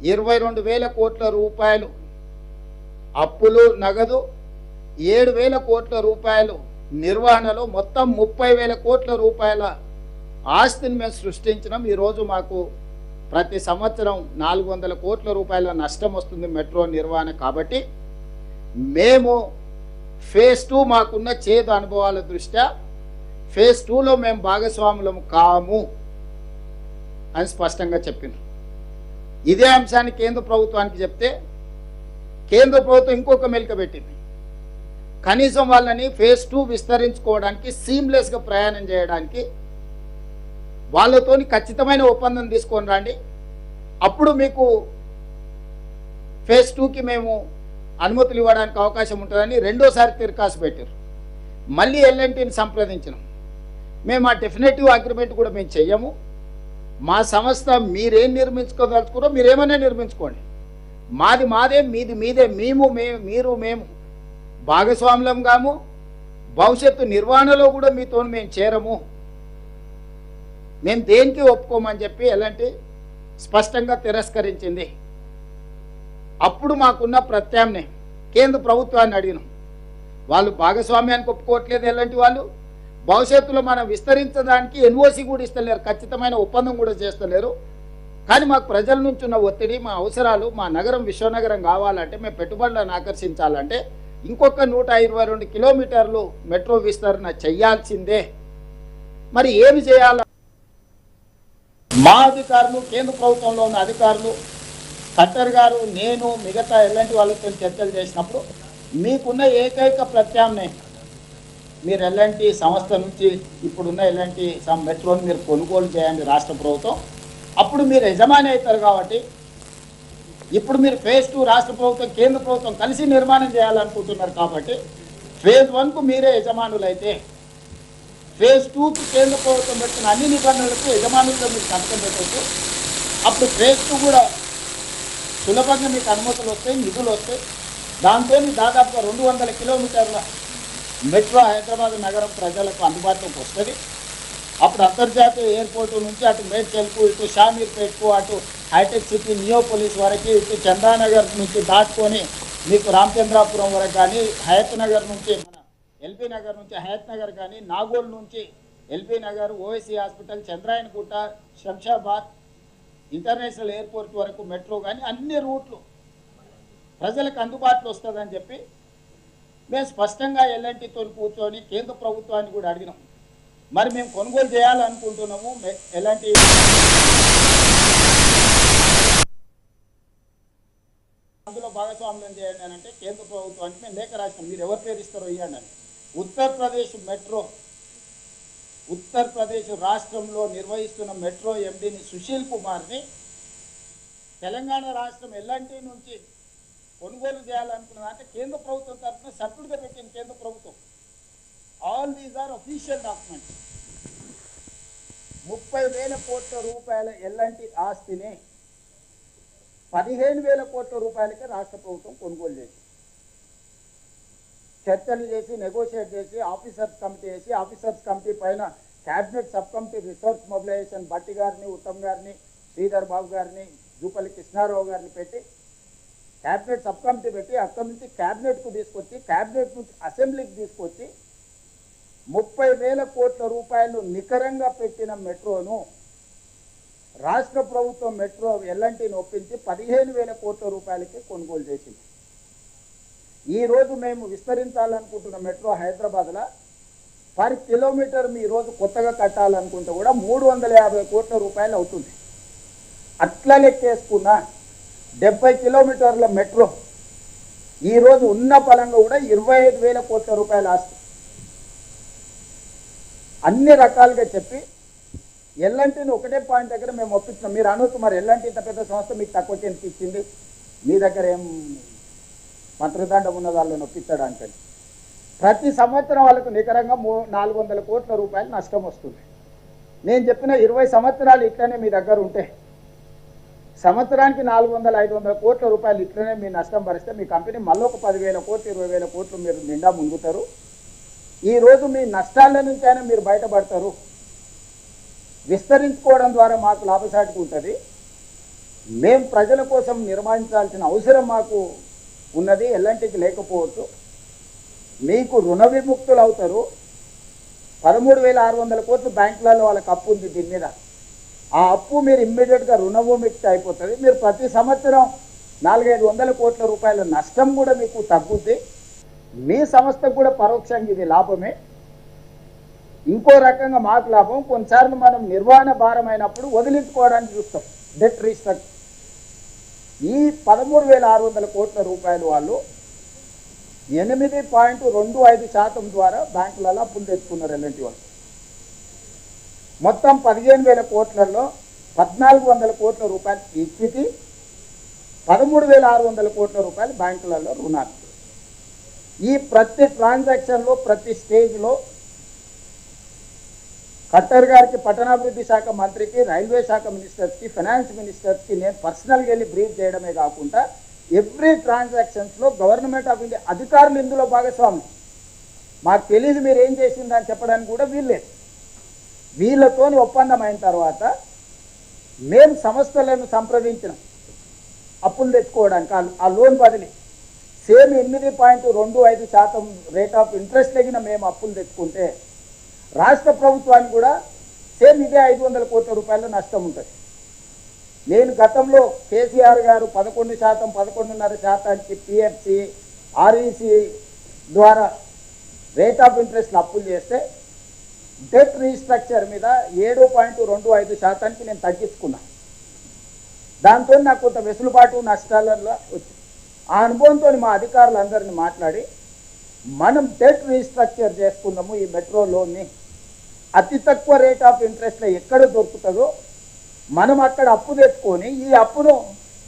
22,000 కోట్ల రూపాయలు అప్పులు నగదు, 7,000 కోట్ల రూపాయలు నిర్వహణలో మొత్తం 30,000 కోట్ల రూపాయల ఆస్తిని మేము సృష్టించినాం. ఈరోజు మాకు ప్రతి సంవత్సరం 400 కోట్ల రూపాయల నష్టం వస్తుంది మెట్రో నిర్వహణ. కాబట్టి మేము ఫేజ్ 2 మాకున్న చేదు అనుభవాల దృష్ట్యా ఫేజ్ 2లో మేము భాగస్వాములం కాము అని స్పష్టంగా చెప్పినారు. ఇదే అంశాన్ని కేంద్ర ప్రభుత్వానికి చెప్తే కేంద్ర ప్రభుత్వం ఇంకొక మెలిక పెట్టింది. కనీసం వాళ్ళని ఫేజ్ 2 విస్తరించుకోవడానికి సీమ్లెస్గా ప్రయాణం చేయడానికి వాళ్ళతోని ఖచ్చితమైన ఒప్పందం తీసుకొని రండి, అప్పుడు మీకు ఫేజ్ 2కి మేము అనుమతులు ఇవ్వడానికి అవకాశం ఉంటుందని రెండోసారి తిరకాసు పెట్టారు. మళ్ళీ ఎల్ఎన్టీని సంప్రదించినాం. మేము ఆ డెఫినెటివ్ అగ్రిమెంట్ కూడా మేము చెయ్యము, మా సంస్థ మీరేం నిర్మించుకోదలుచుకున్నారో మీరేమైనా నిర్మించుకోండి, మాది మాదే మీది మీదే, మీరు మేము భాగస్వాములం కాము, భవిష్యత్తు నిర్వహణలో కూడా మీతో మేము చేరము, మేము దేనికి ఒప్పుకోమని చెప్పి ఎలాంటి స్పష్టంగా తిరస్కరించింది. అప్పుడు మాకున్న ప్రత్యామ్నాయం కేంద్ర ప్రభుత్వాన్ని అడిగినాం. వాళ్ళు భాగస్వామ్యానికి ఒప్పుకోవట్లేదు. ఎలాంటి వాళ్ళు భవిష్యత్తులో మనం విస్తరించడానికి ఎన్ఓసి కూడా ఇస్తలేరు, ఖచ్చితమైన ఒప్పందం కూడా చేస్తలేరు. కానీ మాకు ప్రజల నుంచి ఉన్న ఒత్తిడి, మా అవసరాలు, మా నగరం విశ్వనగరం కావాలంటే, మేము పెట్టుబడులను ఆకర్షించాలంటే ఇంకొక 122 కిలోమీటర్లు మెట్రో విస్తరణ చెయ్యాల్సిందే. మరి ఏమి చేయాలి? మా అధికారులు, కేంద్ర ప్రభుత్వంలో ఉన్న అధికారులు, ఖట్టర్ గారు, నేను, మిగతా ఎలాంటి వాళ్ళతో చర్చలు చేసినప్పుడు మీకున్న ఏకైక ప్రత్యామ్నాయం మీరు ఎలాంటి సంస్థ నుంచి ఇప్పుడున్న ఎలాంటి మెట్రోని మీరు కొనుగోలు చేయండి రాష్ట్ర ప్రభుత్వం, అప్పుడు మీరు యజమాని అవుతారు. కాబట్టి ఇప్పుడు మీరు ఫేజ్ 2 రాష్ట్ర ప్రభుత్వం కేంద్ర ప్రభుత్వం కలిసి నిర్మాణం చేయాలనుకుంటున్నారు. కాబట్టి ఫేజ్ 1కు మీరే యజమానులైతే ఫేజ్ 2కి కేంద్ర ప్రభుత్వం పెట్టిన అన్ని నిబంధనలకు యజమానులుగా మీరు సంతకం పెట్టవచ్చు. అప్పుడు ఫేజ్ 2 కూడా సులభంగా మీకు అనుమతులు వస్తాయి, నిధులు వస్తాయి. దాంతో దాదాపుగా 200 కిలోమీటర్ల మెట్రో హైదరాబాద్ నగరం ప్రజలకు అందుబాటులోకి వస్తుంది. అప్పుడు అంతర్జాతీయ ఎయిర్పోర్టు నుంచి అటు మేడ్చల్కు, ఇటు షామీర్పేట్కు, అటు హైటెక్ సిటీ నియోపోలిస్ వరకు, ఇటు చందానగర్ నుంచి దాటుకొని మీకు రామచంద్రాపురం వరకు కానీ, హయత్ నగర్ నుంచి మన ఎల్బీ నగర్ నుంచి హయత్ నగర్ కానీ, నాగోల్ నుంచి LB Nagar, OSC hospital, Chandrayangutta, Shamshabad international airport వరకు మెట్రో కానీ అన్ని రూట్లు ప్రజలకు అందుబాటులో వస్తుందని చెప్పి మేము స్పష్టంగా ఎల్ఎన్టీతో కూర్చొని కేంద్ర ప్రభుత్వాన్ని కూడా అడిగినాం. మరి మేము కొనుగోలు చేయాలనుకుంటున్నాము, ఎలాంటి అందులో భాగస్వామ్యం చేయండి అని అంటే కేంద్ర ప్రభుత్వానికి మేము లేఖ రాసినాం, మీరు ఎవరి పేరు ఇస్తారో ఇవ్వండి అని. ఉత్తరప్రదేశ్ మెట్రో, ఉత్తరప్రదేశ్ రాష్ట్రంలో నిర్వహిస్తున్న మెట్రో ఎండీని సుశీల్ కుమార్ని తెలంగాణ రాష్ట్రం ఎల్ఎన్టీ నుంచి కొనుగోలు చేయాలనుకున్నది అంటే కేంద్ర ప్రభుత్వం తరఫున సర్టిఫికేట్గా పెట్టింది కేంద్ర ప్రభుత్వం. All these are official documents. 30,000 కోట్ల రూపాయల ఎల్ఎన్టీ ఆస్తిని 15,000 కోట్ల రూపాయలకే రాష్ట్ర ప్రభుత్వం కొనుగోలు చేసి, చర్చలు చేసి, నెగోషియేట్ చేసి, ఆఫీసర్స్ కమిటీ వేసి, ఆఫీసర్స్ కమిటీ పైన cabinet sub committee resource mobilisation Bhatti గారిని, ఉత్తమ్ గారిని, శ్రీధర్ బాబు గారిని, జూపల్లి కృష్ణారావు గారిని పెట్టి క్యాబినెట్ సబ్ కమిటీ పెట్టి అక్కడి నుంచి క్యాబినెట్కు తీసుకొచ్చి, క్యాబినెట్ నుంచి అసెంబ్లీకి తీసుకొచ్చి 30,000 కోట్ల రూపాయలు నికరంగా పెట్టిన మెట్రోను రాష్ట్ర ప్రభుత్వం మెట్రో ఎల్ఎన్టీని ఒప్పించి 15,000 కోట్ల రూపాయలకి కొనుగోలు చేసింది. ఈరోజు మేము విస్తరించాలనుకుంటున్న మెట్రో హైదరాబాద్లో పర్ కిలోమీటర్ మీ రోజు కొత్తగా కట్టాలనుకుంటే కూడా 350 కోట్ల రూపాయలు అవుతుంది. అట్లా లెక్కేసుకున్న 70 కిలోమీటర్ల మెట్రో ఈరోజు ఉన్న పలంగా కూడా 25,000 కోట్ల రూపాయలు ఆస్తి. అన్ని రకాలుగా చెప్పి ఎల్ఎన్టీని ఒకటే పాయింట్ దగ్గర మేము ఒప్పించినాం. మీరు అనొచ్చు, మరి ఎల్ఎన్టీ ఇంత పెద్ద సంస్థ మీకు తక్కువ చేతికి ఇచ్చింది, మీ దగ్గర ఏం మంత్రిదండం ఉన్న వాళ్ళని ఒప్పించడానికి. ప్రతి సంవత్సరం వాళ్ళకు నికరంగా 400 కోట్ల రూపాయలు నష్టం వస్తుంది. నేను చెప్పిన 20 సంవత్సరాలు ఇట్లనే మీ దగ్గర ఉంటే సంవత్సరానికి 400-500 కోట్ల రూపాయలు ఇట్లనే మీ నష్టం భరిస్తే మీ కంపెనీ మళ్ళీ ఒక 10,000 కోట్లు 20,000 కోట్లు మీరు నిండా ముందుతారు. ఈరోజు మీ నష్టాల నుంచైనా మీరు బయటపడతారు. విస్తరించుకోవడం ద్వారా మాకు లాభసాటికి ఉంటుంది. మేము ప్రజల కోసం నిర్వహించాల్సిన అవసరం మాకు ఉన్నది, ఎల్ఎన్టీకి లేకపోవచ్చు. మీకు రుణ విముక్తులు అవుతారు. 13,600 కోట్లు బ్యాంకులలో వాళ్ళకి అప్పు ఉంది. దీని మీద ఆ అప్పు మీరు ఇమ్మీడియట్గా రుణ విముక్తి అయిపోతుంది. మీరు ప్రతి సంవత్సరం 400-500 కోట్ల రూపాయల నష్టం కూడా మీకు తగ్గుద్ది. మీ సంస్థకు కూడా పరోక్షంగా ఇది లాభమే. ఇంకో రకంగా మాకు లాభం. కొన్నిసార్లు మనం నిర్వహణ భారమైనప్పుడు వదిలించుకోవడానికి చూస్తాం డెట్ రీస్ట్రక్చర్. ఈ 13,600 కోట్ల రూపాయలు వాళ్ళు 8.25% ద్వారా బ్యాంకులలో అప్పులు తెచ్చుకున్నారు. ఎల్ఎన్టీ వాళ్ళు మొత్తం 15,000 కోట్లలో 1,400 కోట్ల రూపాయలు ఈక్విటీ, 13,600 కోట్ల రూపాయలు బ్యాంకులలో రుణాలు. ఈ ప్రతి ట్రాన్సాక్షన్లో ప్రతి స్టేజ్లో ఖట్టర్ గారికి, పట్టణాభివృద్ధి శాఖ మంత్రికి, రైల్వే శాఖ మినిస్టర్స్కి, ఫైనాన్స్ మినిస్టర్స్కి నేను పర్సనల్గా వెళ్ళి బ్రీఫ్ చేయడమే కాకుండా ఎవ్రీ ట్రాన్సాక్షన్స్లో గవర్నమెంట్ ఆఫ్ ఇండియా అధికారులు ఇందులో భాగస్వామి. మాకు తెలియదు మీరు ఏం చేసిందని చెప్పడానికి కూడా వీల్లేదు. వీళ్ళతో ఒప్పందం అయిన తర్వాత మేము సంస్థలను సంప్రదించినాం అప్పులు తెచ్చుకోవడానికి. ఆ లోన్ బదిలీ సేమ్ 8.25% రేట్ ఆఫ్ ఇంట్రెస్ట్ తగిన మేము అప్పులు తెచ్చుకుంటే రాష్ట్ర ప్రభుత్వానికి కూడా సేమ్ ఇదే 500 కోట్ల రూపాయల నష్టం ఉంటుంది. నేను గతంలో కేసీఆర్ గారు 11%, 11.5%కి పిఎఫ్సి, ఆర్ఈసి ద్వారా రేట్ ఆఫ్ ఇంట్రెస్ట్ అప్పులు చేస్తే డెట్ రీస్ట్రక్చర్ మీద 7.25%కి నేను తగ్గించుకున్నా. దాంతో నాకు కొంత వెసులుబాటు నష్టాలలో వచ్చింది. ఆ అనుభవంతో మా అధికారులందరినీ మాట్లాడి మనం డెట్ రీస్ట్రక్చర్ చేసుకున్నాము. ఈ మెట్రో లోన్ని అతి తక్కువ రేట్ ఆఫ్ ఇంట్రెస్ట్లో ఎక్కడ దొరుకుతుందో మనం అక్కడ అప్పు తెచ్చుకొని ఈ అప్పును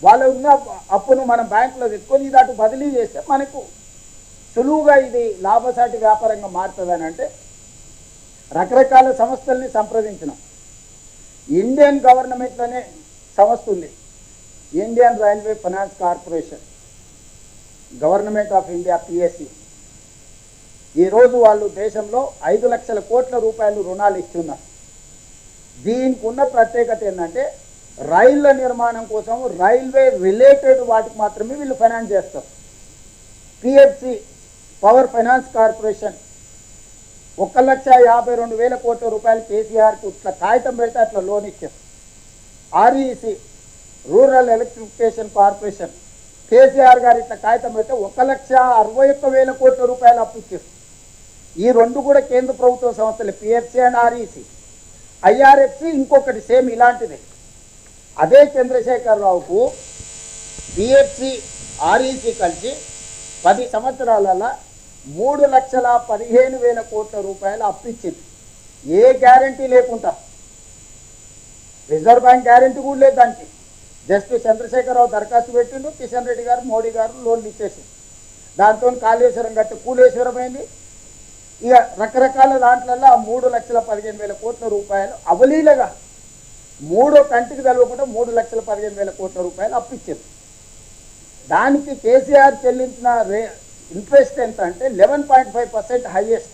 వాళ్ళ ఉన్న అప్పును మనం బ్యాంకులో తెచ్చుకొని ఇది అటు బదిలీ చేస్తే మనకు సులువుగా ఇది లాభసాటి వ్యాపారంగా మారుతుందని అంటే రకరకాల సంస్థల్ని సంప్రదించినాం. ఇండియన్ గవర్నమెంట్లోనే సంస్థ ఉంది, Indian railway finance corporation, government of India PSC. ఈరోజు వాళ్ళు దేశంలో 5 లక్షల కోట్ల రూపాయలు రుణాలు ఇస్తున్నారు. దీనికి ఉన్న ప్రత్యేకత ఏంటంటే రైళ్ల నిర్మాణం కోసం రైల్వే రిలేటెడ్ వాటికి మాత్రమే వీళ్ళు ఫైనాన్స్ చేస్తారు. పిఎఫ్సి, పవర్ ఫైనాన్స్ కార్పొరేషన్ 1,52,000 కోట్ల రూపాయలు కేసీఆర్కి ఇట్లా కాగితం పెడితే అట్లా లోన్ ఇచ్చారు. REC, rural electrification corporation, KCR గారు ఇట్లా కాగితం పెడితే 1,61,000 కోట్ల రూపాయలు అప్పు ఇచ్చారు. ఈ రెండు కూడా కేంద్ర ప్రభుత్వ సంస్థలు, పిఎఫ్సి అండ్ ఆర్ఈసి. ఐఆర్ఎఫ్సి ఇంకొకటి సేమ్ ఇలాంటిదే. అదే చంద్రశేఖరరావుకు పిఎఫ్సి, ఆర్ఈసి కలిసి 10 సంవత్సరాలలో 3,15,000 కోట్ల రూపాయలు అప్పు ఇచ్చింది. ఏ గ్యారంటీ లేకుండా, రిజర్వ్ బ్యాంక్ గ్యారంటీ కూడా లేదు దానికి. జస్ట్ చంద్రశేఖరరావు దరఖాస్తు పెట్టిండు, కిషన్ రెడ్డి గారు, మోడీ గారు లోన్లు ఇచ్చేసి దాంతో కాళేశ్వరం కట్టి కూలేశ్వరం అయింది. ఇక రకరకాల దాంట్లలో 3,15,000 కోట్ల రూపాయలు అవలీలగా మూడో కంటికి తెలవకుండా 3,15,000 కోట్ల రూపాయలు అప్పిచ్చారు. దానికి కేసీఆర్ చెల్లించిన ఇంట్రెస్ట్ ఎంత అంటే 11.5% highest.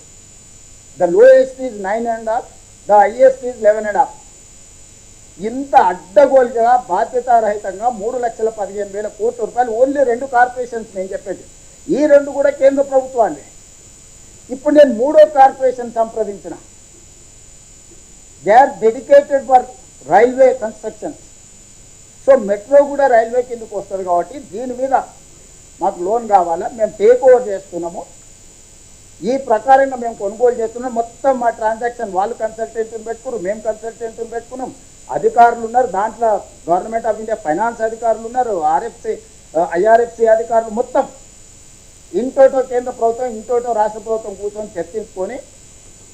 The lowest is 9.5, the highest is 11.5. ఇంత అడ్డగోలుగా బాధ్యతారహితంగా 3,15,000 కోట్ల రూపాయలు ఓన్లీ 2 కార్పొరేషన్స్ నేను చెప్పేది. ఈ 2 కూడా కేంద్ర ప్రభుత్వాన్ని. ఇప్పుడు నేను 3వ కార్పొరేషన్ సంప్రదించిన, they are dedicated for railway constructions. So metro కూడా రైల్వే కిందకు వస్తుంది కాబట్టి దీని మీద మాకు లోన్ కావాలా, మేము టేక్ ఓవర్ చేస్తున్నాము, ఈ ప్రకారంగా మేము కొనుగోలు చేస్తున్నాం. మొత్తం మా ట్రాన్సాక్షన్ వాళ్ళు కన్సల్టెంట్ని పెట్టుకున్నారు, మేము కన్సల్టెంట్ని పెట్టుకున్నాం, అధికారులు ఉన్నారు, దాంట్లో గవర్నమెంట్ ఆఫ్ ఇండియా ఫైనాన్స్ అధికారులు ఉన్నారు, ఐఆర్ఎఫ్సి అధికారులు, మొత్తం ఇంటోటో కేంద్ర ప్రభుత్వం, ఇంటోటో రాష్ట్ర ప్రభుత్వం కూర్చొని చర్చించుకొని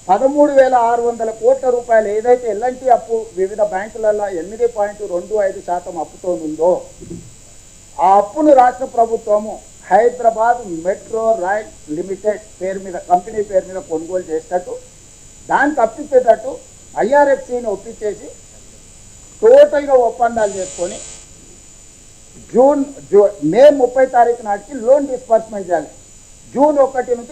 13,600 కోట్ల రూపాయలు ఏదైతే ఎల్ఎన్టీ అప్పు వివిధ బ్యాంకులలో 8.25% అప్పుతో ఉందో ఆ అప్పును రాష్ట్ర ప్రభుత్వము హైదరాబాద్ మెట్రో రైల్ లిమిటెడ్ పేరు మీద, కంపెనీ పేరు మీద కొనుగోలు చేసేటట్టు, దానికి అప్పించేటట్టు ఐఆర్ఎఫ్సిని ఒప్పించేసి టోటల్గా ఒప్పందాలు చేసుకొని మే 30 తారీఖు నాటికి లోన్ డిస్బర్స్మెంట్ చేయాలి. జూన్ 1 నుంచి